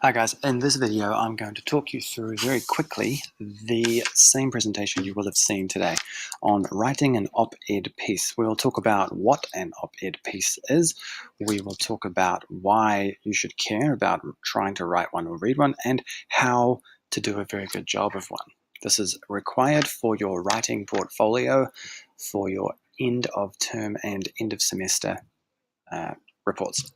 Hi guys, in this video I'm going to talk you through very quickly the same presentation you will have seen today on writing an op-ed piece. We will talk about what an op-ed piece is, we will talk about why you should care about trying to write one or read one, and how to do a very good job of one. This is required for your writing portfolio, for your end of term and end of semester reports.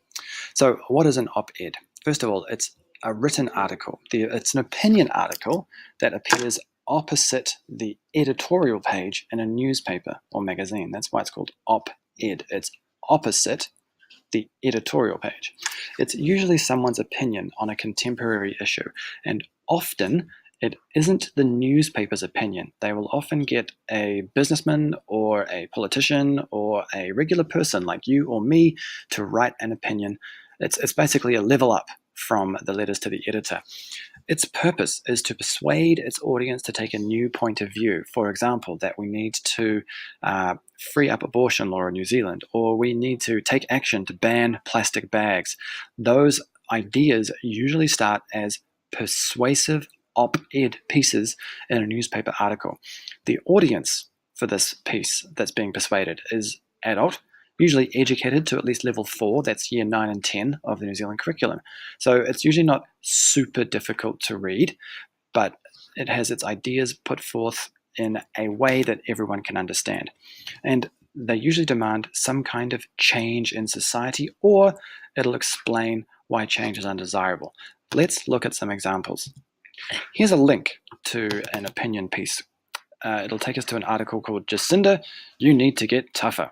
So what is an op-ed? First of all, it's a written article. It's an opinion article that appears opposite the editorial page in a newspaper or magazine. That's why it's called op-ed. It's opposite the editorial page. It's usually someone's opinion on a contemporary issue, and often it isn't the newspaper's opinion. They will often get a businessman or a politician or a regular person like you or me to write an opinion. It's basically a level up from the letters to the editor. Its purpose is to persuade its audience to take a new point of view. For example, that we need to free up abortion law in New Zealand, or we need to take action to ban plastic bags. Those ideas usually start as persuasive op-ed pieces in a newspaper article. The audience for this piece that's being persuaded is adult, usually educated to at least level 4, that's year 9 and 10 of the New Zealand curriculum. So it's usually not super difficult to read, but it has its ideas put forth in a way that everyone can understand. And they usually demand some kind of change in society, or it'll explain why change is undesirable. Let's look at some examples. Here's a link to an opinion piece. It'll take us to an article called Jacinda, You Need to Get Tougher.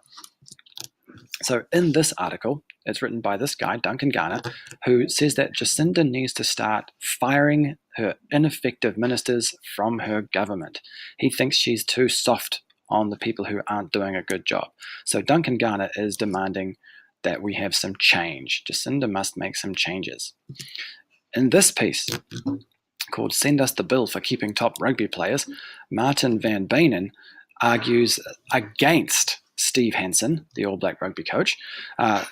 So in this article, it's written by this guy, Duncan Garner, who says that Jacinda needs to start firing her ineffective ministers from her government. He thinks she's too soft on the people who aren't doing a good job. So Duncan Garner is demanding that we have some change. Jacinda must make some changes. In this piece, called Send Us the Bill for Keeping Top Rugby Players, Martin van Beynen argues against Steve Hansen, the All Black rugby coach.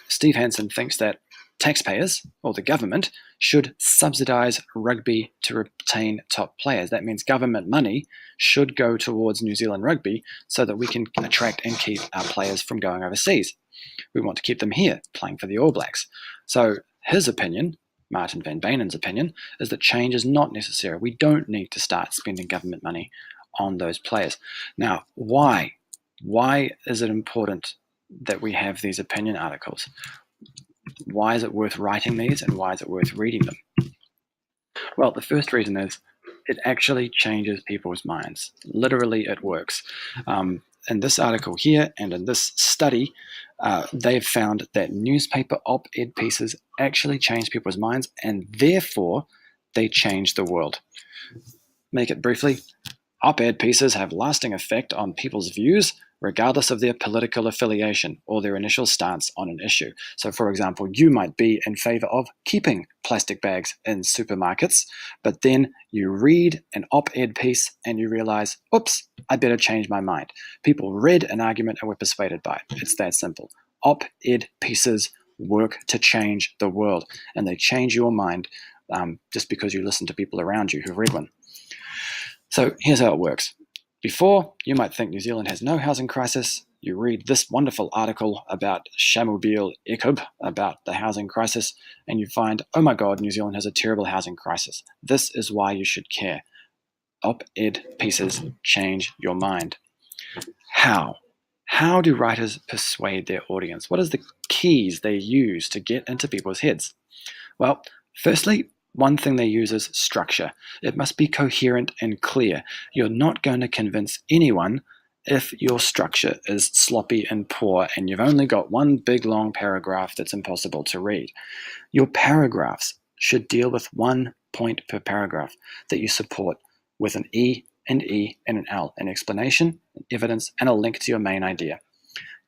Steve Hansen thinks that taxpayers, or the government, should subsidise rugby to retain top players. That means government money should go towards New Zealand rugby so that we can attract and keep our players from going overseas. We want to keep them here, playing for the All Blacks. So his opinion, Martin van Beynen's opinion, is that change is not necessary. We don't need to start spending government money on those players. Now, why? Why is it important that we have these opinion articles? Why is it worth writing these, and why is it worth reading them? Well, the first reason is it actually changes people's minds. Literally, it works. In this article here and in this study, they've found that newspaper op-ed pieces actually change people's minds, and therefore they change the world. Make it briefly, op-ed pieces have lasting effect on people's views, regardless of their political affiliation or their initial stance on an issue. So, for example, you might be in favor of keeping plastic bags in supermarkets, but then you read an op-ed piece and you realize, oops, I better change my mind. People read an argument and were persuaded by it. It's that simple. Op-ed pieces work to change the world, and they change your mind just because you listen to people around you who've read one. So here's how it works. Before, you might think New Zealand has no housing crisis. You read this wonderful article about Shamubeel Eaqub, about the housing crisis, and you find, oh my God, New Zealand has a terrible housing crisis. This is why you should care. Op-ed pieces change your mind. How? How do writers persuade their audience? What are the keys they use to get into people's heads? Well, firstly, one thing they use is structure. It must be coherent and clear. You're not going to convince anyone if your structure is sloppy and poor and you've only got one big long paragraph that's impossible to read. Your paragraphs should deal with one point per paragraph that you support with an E, and an L, an explanation, an evidence, and a link to your main idea.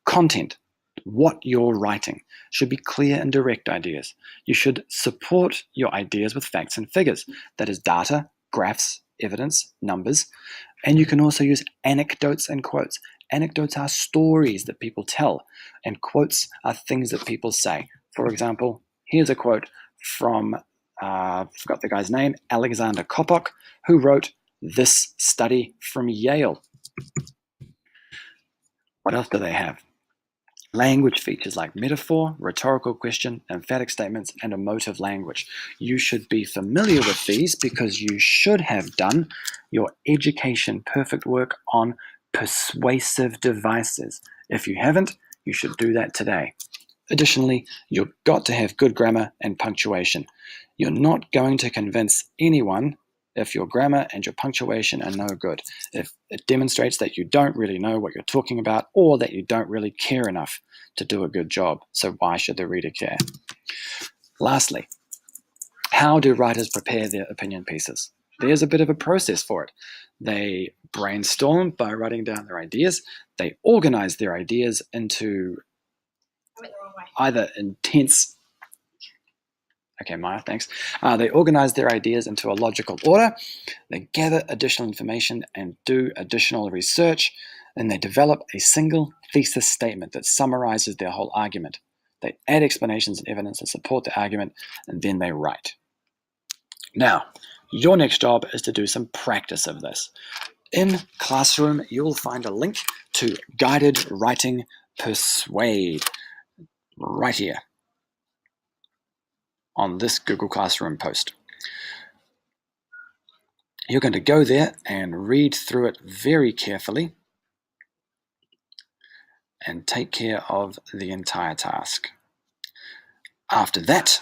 Content. What you're writing should be clear and direct ideas. You should support your ideas with facts and figures. That is data, graphs, evidence, numbers. And you can also use anecdotes and quotes. Anecdotes are stories that people tell, and quotes are things that people say. For example, here's a quote from forgot the guy's name, Alexander Kopok, who wrote this study from Yale. What else do they have? Language features like metaphor, rhetorical question, emphatic statements, and emotive language. You should be familiar with these because you should have done your education perfect work on persuasive devices. If you haven't, you should do that today. Additionally, you've got to have good grammar and punctuation. You're not going to convince anyone if your grammar and your punctuation are no good, if it demonstrates that you don't really know what you're talking about or that you don't really care enough to do a good job. So why should the reader care? Lastly, how do writers prepare their opinion pieces? There's a bit of a process for it. They brainstorm by writing down their ideas. They organize their ideas into either intense... Okay, Maya, thanks. They organize their ideas into a logical order. They gather additional information and do additional research. And they develop a single thesis statement that summarizes their whole argument. They add explanations and evidence to support the argument, and then they write. Now, your next job is to do some practice of this. In Classroom, you will find a link to Guided Writing Persuade right here on this Google Classroom post. You're going to go there and read through it very carefully and take care of the entire task. After that,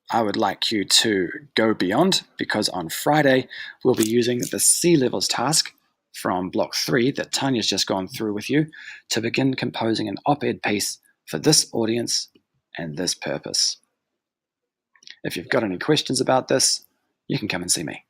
I would like you to go beyond, because on Friday we'll be using the C-Levels task from Block 3 that Tanya's just gone through with you to begin composing an op-ed piece for this audience and this purpose. If you've got any questions about this, you can come and see me.